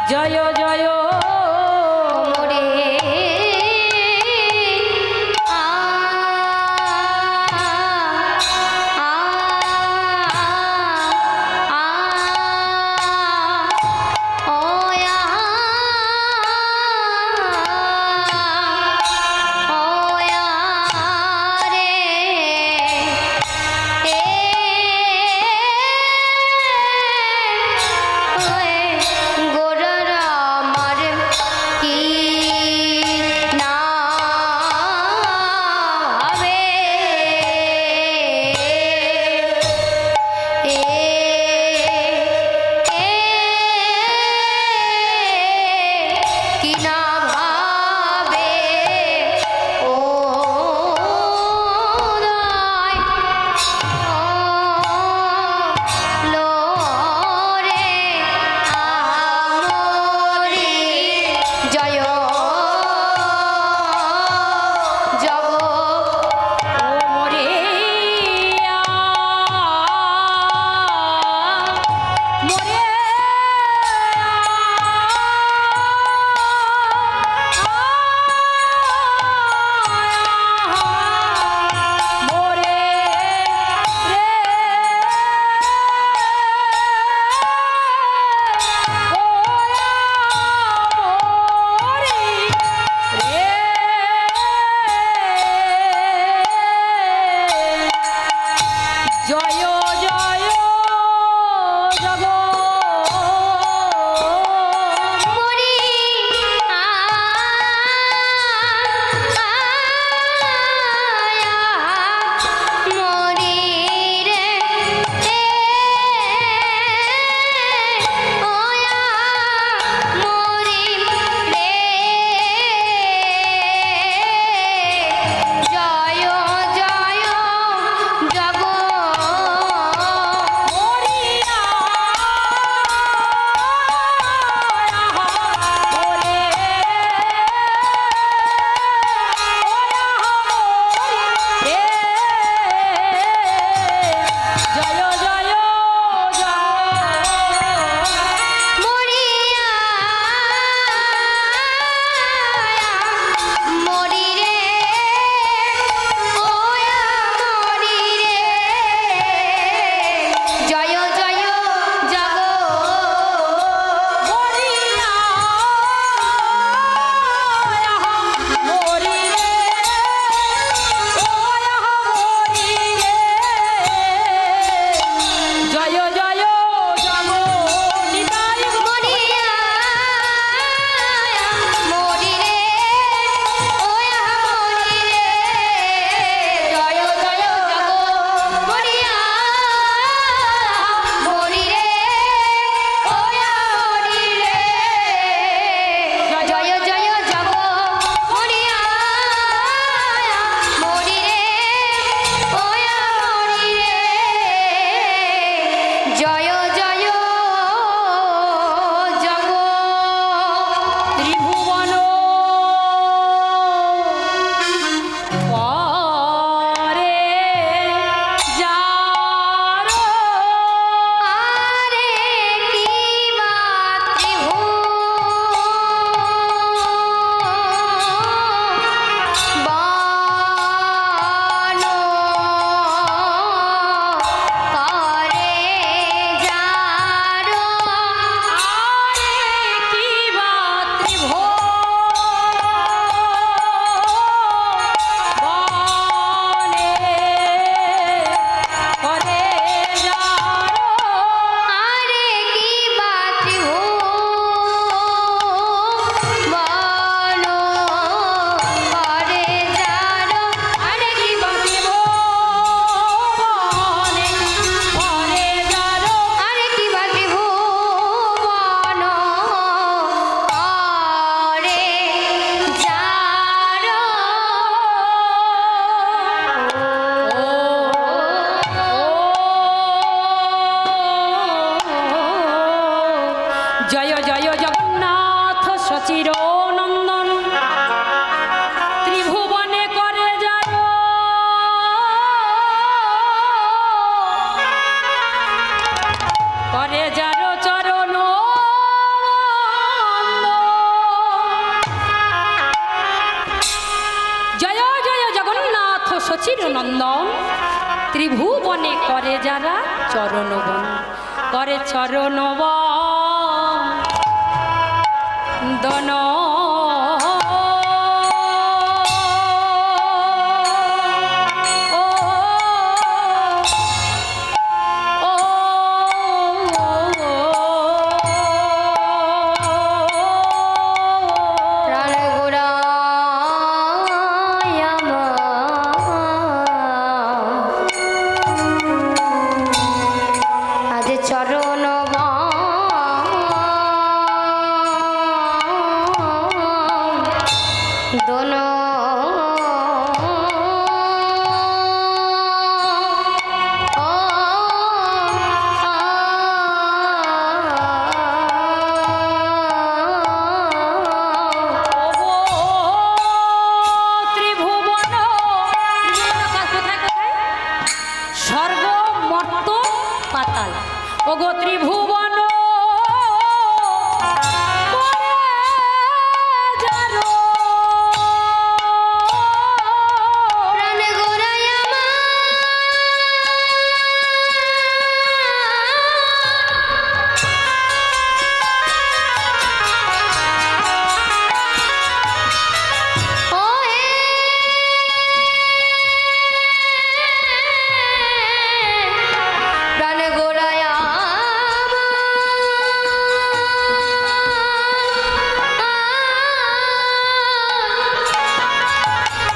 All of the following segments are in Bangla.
জয় জয় মোরে আ আ আ ওয়া ওয়া রে এ গোরার আমার কি নামে এ কি না ভাবে ও রায় লোরে আমরি জয় জগ মোরে মোরে মোরে জয় জয় জগ মরি মরি রে ওয়া মরি রে জয় জয় জগ মরিয়া মোরে জয় জয় মরিয়া মরি রে ওয়া মরি রে জয় জয় জগ মরিয়া মোরে জয় জয় জগ নিতাই মরিয়া মরি রে ওয়া মরি রে জয় জয় জগ মরিয়া মরি রে ওয়া মরি রে জয় জয় জগ মরিয়া মরি রে ওয়া মরি রে জয় জয় জগ ত্রিভুবন পরে যার আরে কি মাতৃভূ বান করে যার আরে কি বনে করে যার আরে কি মাতৃভূ বান করে যার আরে কি বনে করে যার আরে কি মাতৃভুবন করে যার জয় জয় জগন্নাথ সচির নন্দন ত্রিভুবনে করে যার করে যার চরণ শচীর নন্দন ত্রিভুবনে করে যারা চরণবন করে চরণবন্দন প্রাণ গোড়ায় আমার আজ চরণ দোনো স্বর্গ মর্ত পাতাল ওগো ত্রিভুবন প্রাণ গোড়ায় আমার ও হে প্রাণ গোড়ায়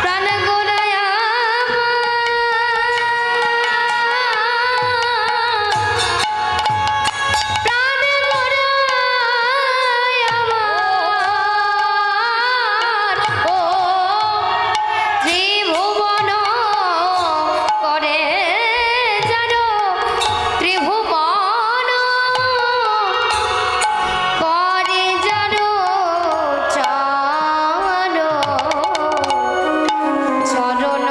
প্রাণ গোড়ায় প্রাণ গোড়ায় আমার ও ত্রিভুবন করে জানো ত্রিভুবন করে জানো চরণ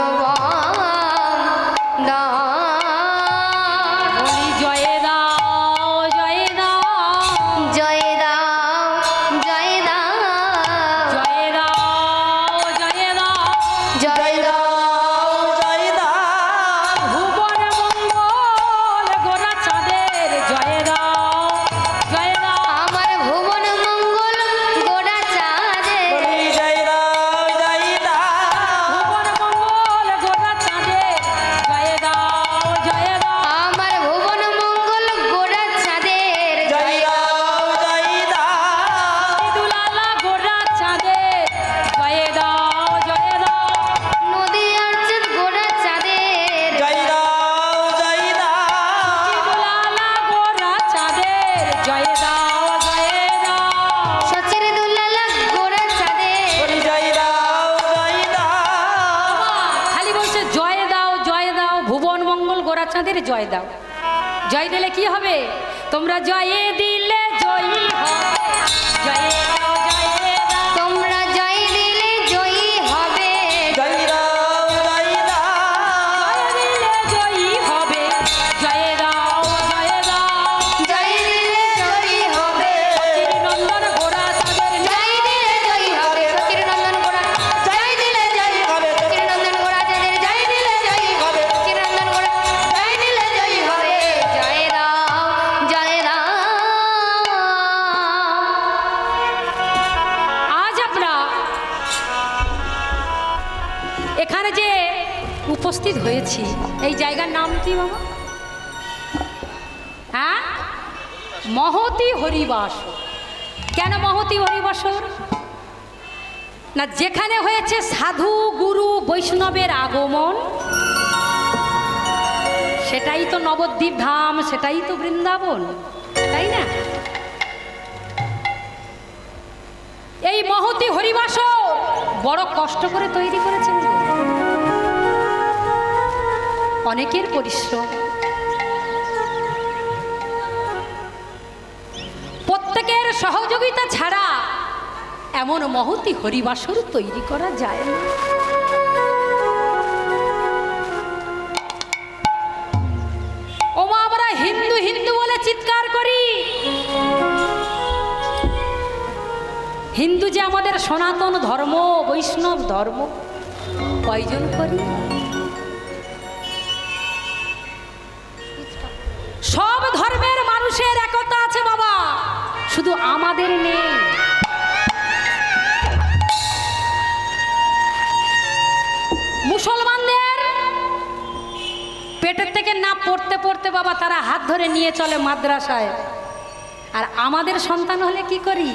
বলি জয় দাও জয় দাও জয় দাও জয় দাও জয় দাও জয় দাও জয় দাও ভুবন মঙ্গল গোরা চাঁদের জয় দাও জয় দাও আমার ভুবন মঙ্গল গোড়া চাঁদে ভুবন মঙ্গল গোরা চাঁদের জয় দাও জয় দাও আমার ভুবন মঙ্গল গোড়া চাঁদের দুলালা গোরা চাঁদের জয় দাও জয় দাও নদী আর্চের গোড়া চাঁদের দুলালা গোরা চাঁদের জয় দাও জয় দাও সচের দুলালা গোড়া চাঁদের খালি বলছে জয় দাও ভুবন মঙ্গল গোরা চাঁদের জয় দাও জয় দিলে কি হবে তোমরা জয় দিলে জয়ী হবে জয় দাও জয় দাও তোমরা জয় দিলে জয়ী হবে জয় দিলে জয়ী হবে জয় দাও জয় দাও জয় দিলে জয়ী হবে নন্দন গোরা চাঁদের জয় দিলে জয়ী হবে ফকির নন্দন গোড়া জয় দিলে জয়ী হবে ফকির নন্দন গোড়া চাঁদের জয় দিলে জয়ী হবে ফকির নন্দন গোড়া জয় দিলে জয়ী হবে জয় দাও জয় দাও আজ আমরা এখানে যে উপস্থিত হয়েছি এই জায়গার নাম কি বাবা হ্যাঁ মহতি হরিবাস কেন মহতি হরিবাসর না যেখানে হয়েছে সাধু গুরু বৈষ্ণবের আগমন সেটাই তো নবদ্বীপ ধাম সেটাই তো বৃন্দাবন তাই না এই মহতি হরিবাসর বড় কষ্ট করে তৈরি করেছেন অনেকের পরিশ্রম প্রত্যেকের সহযোগিতা ছাড়া এমন মহতি হরিবাসর তৈরি করা যায় না ওমা আমরা হিন্দু হিন্দু বলে চিৎকার করি হিন্দু যে আমাদের সনাতন ধর্ম বৈষ্ণব ধর্ম কয়জন করি পড়তে পড়তে বাবা তারা হাত ধরে নিয়ে চলে মাদ্রাসায়। আর আমাদের সন্তান হলে কি করি?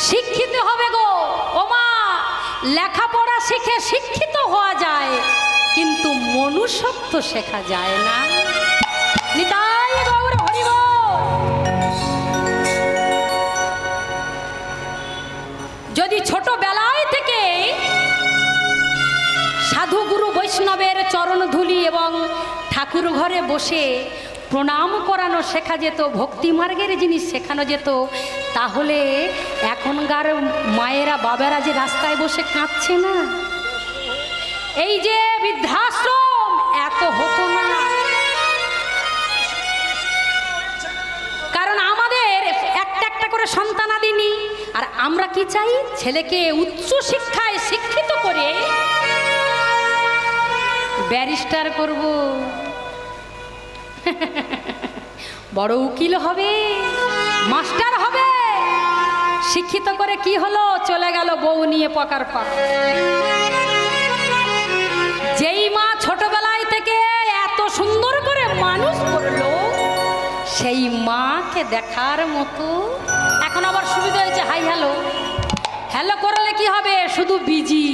শিক্ষিত হবে গো ও মা, লেখাপড়া শিখে শিক্ষিত হওয়া যায়, কিন্তু মনুষ্যত্ব শেখা যায় না। নিতাই গৌর হরি বল। যদি ছোটবেলায় থেকে সাধু গুরু বৈষ্ণবের চরণ ধুলি এবং ঠাকুর ঘরে বসে প্রণাম করানো শেখা যেত, ভক্তি মার্গের জিনিস শেখানো যেত, তাহলে এখনকার মায়েরা বাবারা যে রাস্তায় বসে কাঁদছে না, এই যে বৃদ্ধাশ্রম, এত হতো না। কারণ আমাদের একটা একটা করে সন্তানাদি নি, আর আমরা কি চাই? ছেলেকে উচ্চ শিক্ষায় শিক্ষিত করে ব্যারিস্টার করব, বড় উকিল হবে, মাস্টার হবে। শিক্ষিত করে কি হলো? চলে গেল বউ নিয়ে পকার পাক। যেই মা ছোটবেলায় থেকে এত সুন্দর করে মানুষ করলো, সেই মাকে দেখার মতো এখন আবার সুবিধা হয়েছে, হাই হ্যালো, হ্যালো করলে কি হবে? শুধু বিজি,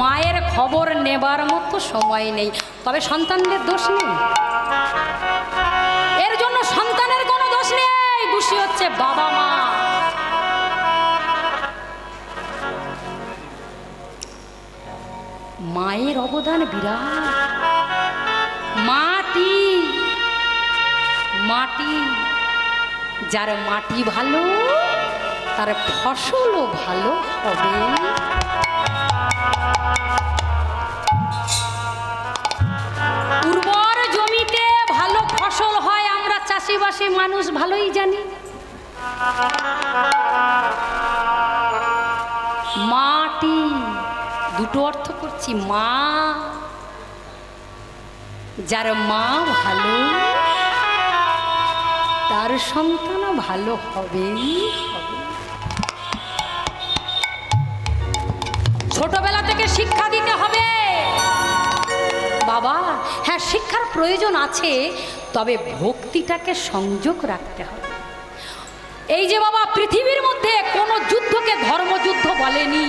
মায়ের খবর নেবার মতো সময় নেই। তবে সন্তানদের দোষ নেই, এর জন্য সন্তানের কোনো দোষ নেই, দোষী হচ্ছে বাবা মা। মায়ের অবদান বিরাট। মাটি, মাটি, যার মাটি ভালো তার ফসলও ভালো হবে। উর্বর জমিতে ভালো ফসল হয়, আমরা চাষিবাসী মানুষ ভালোই জানি। মাটি, দুটো অর্থ করছি, মা, যার মা ভালো তার সন্তানও ভালো হবেই হবে। ছোটবেলা থেকে শিক্ষা দিতে হবে বাবা। হ্যাঁ, শিক্ষার প্রয়োজন আছে, তবে ভক্তিটাকে সংযোগ রাখতে হবে। এই যে বাবা, পৃথিবীর মধ্যে কোনো যুদ্ধকে ধর্মযুদ্ধ বলেনি।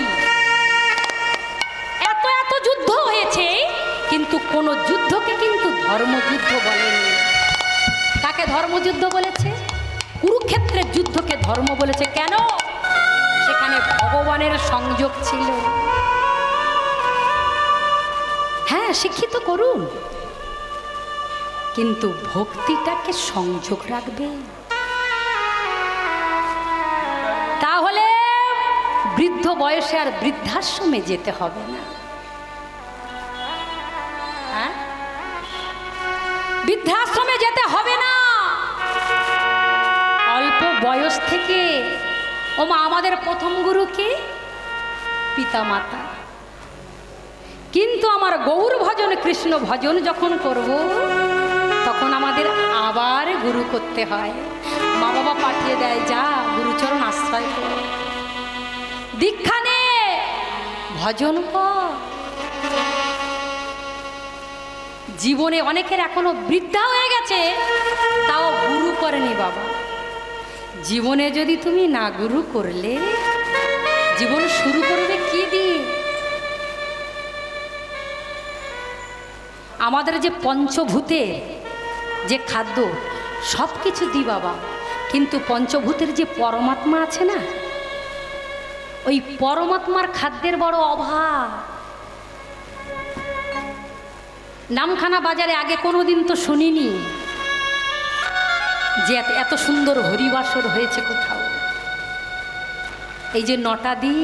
এত এত যুদ্ধ হয়েছে, কিন্তু কোনো যুদ্ধকে কিন্তু ধর্মযুদ্ধ বলেনি। কাকে ধর্মযুদ্ধ বলেছে? কুরুক্ষেত্রের যুদ্ধকে ধর্ম বলেছে। কেন? সেখানে ভগবানের সংযোগ ছিল। হ্যাঁ, শিক্ষিত করুন, কিন্তু ভক্তিটাকে সংযোগ রাখবে, তাহলে বৃদ্ধ বয়সে আর বৃদ্ধাশ্রমে যেতে হবে না। হ্যাঁ, বৃদ্ধাশ্রমে যেতে হবে না। অল্প বয়স থেকে, ও মা, আমাদের প্রথম গুরু কে? পিতা মাতা। কিন্তু আমার গৌর ভজন, কৃষ্ণ ভজন যখন করব, তখন আমাদের আবার গুরু করতে হয়। মা বাবা পাঠিয়ে দেয়, যা গুরুচরণ আশ্রয় কর, দীক্ষা নে, ভজন কর। জীবনে অনেকের এখনো বৃদ্ধা হয়ে গেছে, তাও গুরু করেনি বাবা। জীবনে যদি তুমি না গুরু করলে, জীবন শুরু করবে কি দিয়ে? আমাদের যে পঞ্চভূতের যে খাদ্য, সব কিছু দিই বাবা, কিন্তু পঞ্চভূতের যে পরমাত্মা আছে না, ওই পরমাত্মার খাদ্যের বড় অভাব। নামখানা বাজারে আগে কোনোদিন তো শুনিনি যে এত সুন্দর হরিবাসর হয়েছে কোথাও। এই যে নটাদি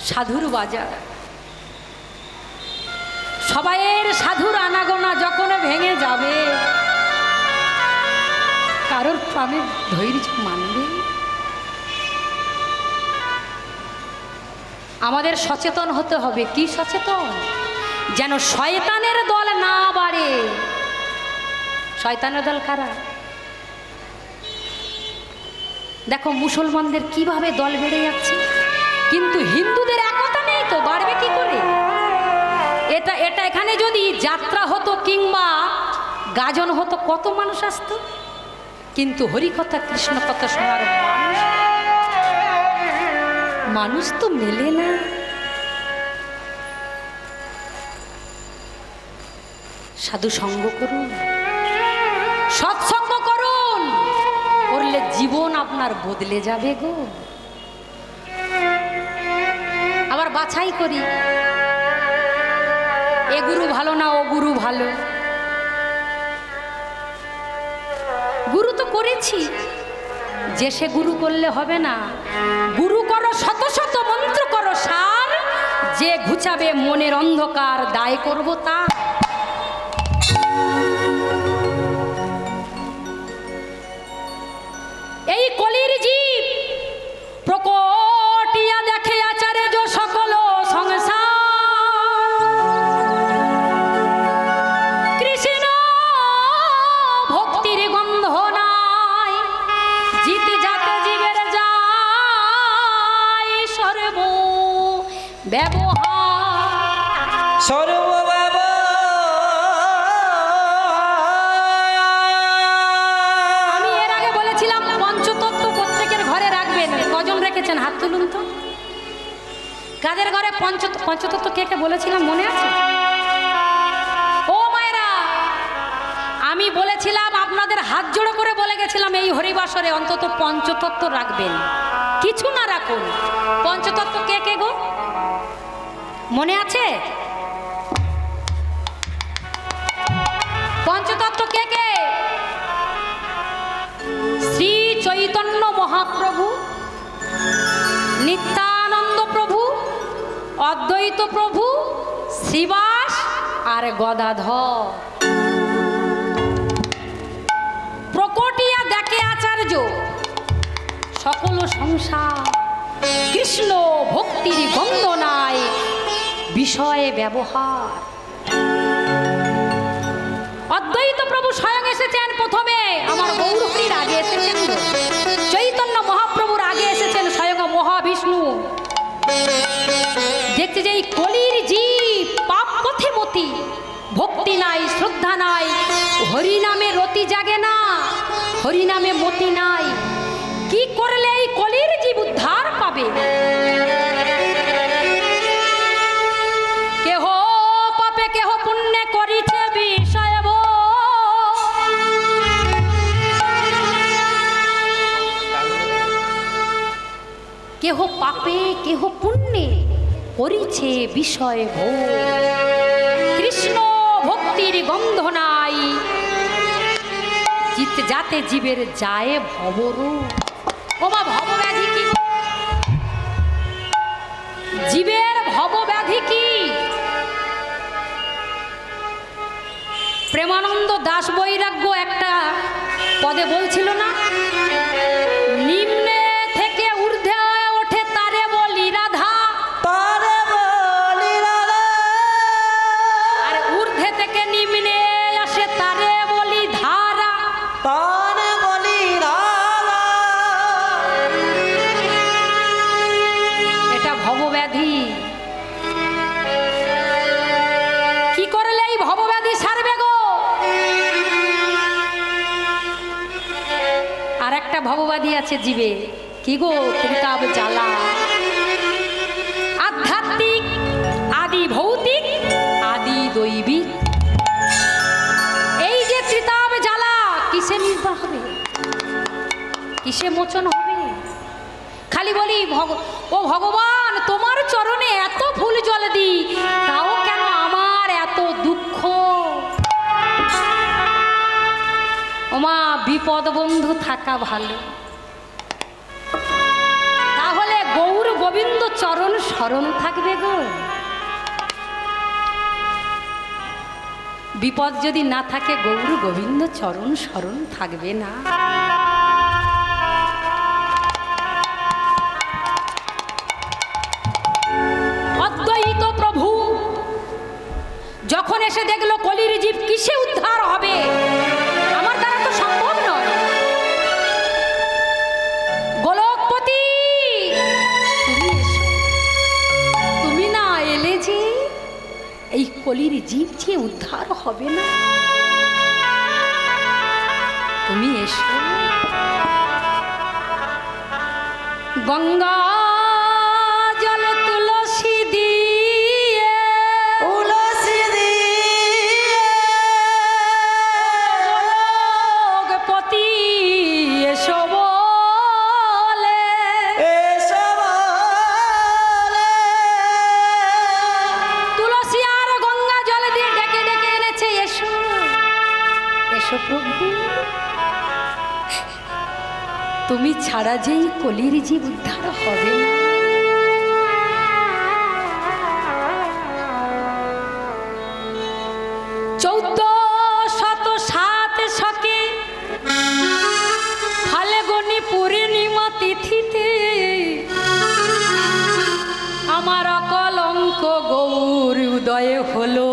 সাধুর বাজার, সবাইয়ের সাধুর আনাগোনা যখন ভেঙে যাবে, কারোর প্রাণের ধৈর্য মানবে? আমাদের সচেতন হতে হবে। কি সচেতন? যেন শয়তানের দল না বাড়ে। শয়তানের দল কারা? দেখো মুসলমানদের কিভাবে দল বেড়ে যাচ্ছে, কিন্তু হিন্দুদের একতা নেই তো, বাড়বে কি করে? এ এটা এটা এখানে যদি যাত্রা হতো কিংবা গাজন হতো কত মানুষ আসতো, কিন্তু হরিকথা কৃষ্ণ কথা শোনার মানুষ তো মেলে না। সাধু সঙ্গ করুন, সৎসঙ্গ করুন, করলে জীবন আপনার বদলে যাবে গো। আবার বাছাই করি, এ গুরু ভালো না ও গুরু ভালো। গুরু তো করেছি, যে সে গুরু করলে হবে না। গুরু করো শত শত মন্ত্র করো সার, যে ঘুচাবে মনের অন্ধকার দায় করব তা। এই কলির জীব প্রকটিয়া দেখে আচারে যো সকল সংসার, কৃষ্ণ ভক্তির গন্ধ নাই, জিতে যাতে জীবের যায় সর্ব ব্যবহার। আমি এর আগে বলেছিলাম পঞ্চতত্ত্ব প্রত্যেকের ঘরে রাখবেন। কজন রেখেছেন হাত তুলুন তো। কাদের ঘরে পঞ্চতত্ত্ব কে কে বলেছিলাম মনে আছে? ও মায়েরা, আমি বলেছিলাম আপনাদের হাত জোড়ো করে বলে গেছিলাম এই হরিবাসরে অন্তত পঞ্চতত্ত্ব রাখবেন, কিছু না রাখুন। পঞ্চতত্ত্ব কে কে গো মনে আছে? পঞ্চতত্ত্ব কে কে? শ্রী চৈতন্য মহাপ্রভু, নিত্যানন্দ প্রভু, অদ্বৈত প্রভু, শ্রীবাস আর গদাধর। প্রকটিয়া দেখে আচার্য সকল সংসার, কৃষ্ণ ভক্তির গন্ধ নাই, বিষয়ে ব্যবহার। অদ্বৈত প্রভু স্বয়ং এসেছেন প্রথমে, আমার গৌরহরির আগে এসেছেন। চৈতন্য মহাপ্রভুর আগে এসেছেন স্বয়ং মহাবিষ্ণু। দেখছে যে এই কলির জীব পাপ পথে মতি, ভক্তি নাই, শ্রদ্ধা নাই, হরিনামে রতি জাগে না, হরিনামে মতি নাই। কি করলে এই কলির জীব উদ্ধার পাবে? কেহ পাপে কেহ পুণ্যে করিছে বিষয় ভোগ, কেহ পাপে কেহ পুণ্যে করিছে বিষয় ভোগ, কৃষ্ণ ভক্তির গন্ধ নাই, জিতে যাতে জীবের যায় ভবরূপ। ওমা ভবব্যাধি কি? জীবের ভবব্যাধি কি? প্রেমানন্দ দাস বৈরাগ্য একটা পদে বলছিল না, নিম্নে থেকে ঊর্ধ্বে ওঠে তারে বলি রাধা, আর ঊর্ধ্বে থেকে নিম্নে আসে তারে বলি ধারা। এটা ভবব্যাধি। কি করলে এই ভবব্যাধি সারবে গো? আর একটা ভবব্যাধি আছে জীবে, কি গো? ত্রিতাব জ্বালা। আধ্যাত্মিক, আদি ভৌতিক, আদি দৈবিক। এই যে ত্রিতাব জ্বালা, কিসে নির্বাহ হবে, কিসে মোচন হবে? খালি বলি ও ভগবান, তোমার চরণে এত ফুল জল দিই, তাও কেন আমার এত দুঃখ? ওমা বিপদ বন্ধু থাকা ভালো, তাহলে গৌর গোবিন্দ চরণ স্মরণ থাকবে গো। বিপদ যদি না থাকে গৌর গোবিন্দ চরণ স্মরণ থাকবে না। অদ্বৈত প্রভু যখন এসে দেখলো কলির জীব কিসে উদ্ধার হবে, আমার দ্বারা তো সম্ভব নয়। গোলকপতি তুমি না এলে যে এই কলি উদ্ধার হবে না। তুমি এসো গঙ্গা জলে তুলসী দিয়ে, তুলসী দিয়ে পতি এসো বলে, এসো বলে। তুলসী আর গঙ্গা জল দিয়ে ডেকে ডেকে এনেছে, এসো এসো প্রভু, তুমি ছাড়া যেই কলির জীব উদ্ধার হবে না। চৌদ্দ শত সাত শকে ফাল্গুনী পূর্ণিমা তিথিতে আমার অকলঙ্ক গৌর উদয় হলো।